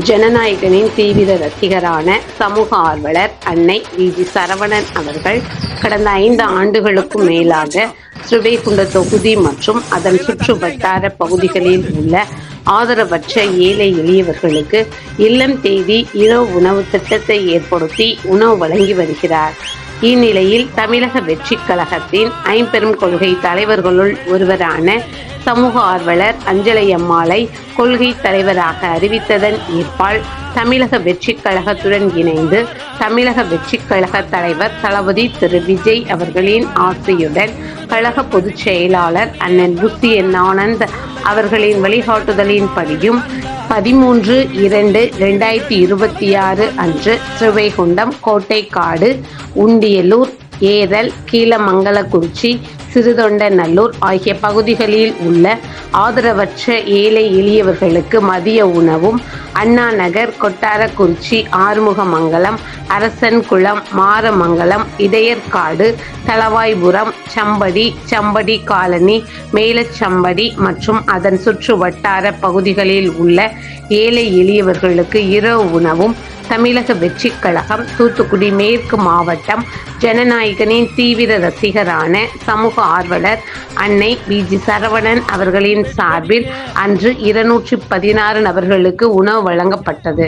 ஜனநாயகனின் தீவிர ரசிகரான சமூக ஆர்வலர் அன்னை வி.ஜி. சரவணன் அவர்கள் கடந்த 5 ஆண்டுகளுக்கும் மேலாக ஸ்ரீவைகுண்ட தொகுதி மற்றும் அதன் சுற்று வட்டார பகுதிகளில் உள்ள ஆதரவற்ற ஏழை எளியவர்களுக்கு இல்லம் தேடி இரவு உணவு திட்டத்தை ஏற்படுத்தி உணவு வழங்கி வருகிறார். இந்நிலையில் தமிழக வெற்றிக் கழகத்தின் ஐம்பெரும் கொள்கை தலைவர்களுள் ஒருவரான சமூக ஆர்வலர் அஞ்சலையம்மாளை கொள்கை தலைவராக அறிவித்ததன் ஏற்பால் தமிழக வெற்றிக் கழகத்துடன் இணைந்து தமிழக வெற்றிக் கழக தலைவர் தளபதி திரு விஜய் அவர்களின் ஆசையுடன் கழக பொதுச் செயலாளர் அண்ணன் புசி என் ஆனந்த் அவர்களின் வழிகாட்டுதலின்படியும் 13/2/2026 அன்று ஸ்ரீவைகுண்டம், கோட்டைக்காடு, உண்டியலூர், ஏரல், கீழமங்கலக்குறிச்சி, சிறுதொண்டநல்லூர் ஆகிய பகுதிகளில் உள்ள ஆதரவற்ற ஏழை எளியவர்களுக்கு மதிய உணவும் அண்ணா நகர், கொட்டாரக்குறிச்சி, ஆறுமுகமங்கலம், அரசன்குளம், மாரமங்கலம், இடையர்காடு, தளவாய்புரம், சம்படி காலனி, மேலச்சம்படி மற்றும் அதன் சுற்று வட்டார பகுதிகளில் உள்ள ஏழை எளியவர்களுக்கு இரவு உணவும் தமிழக வெற்றிக் கழகம் தூத்துக்குடி மேற்கு மாவட்டம் ஜனநாயகனின் தீவிர ரசிகரான சமூக ஆர்வலர் அன்னை வி.ஜி. சரவணன் அவர்களின் சார்பில் அன்று 216 நபர்களுக்கு உணவு வழங்கப்பட்டது.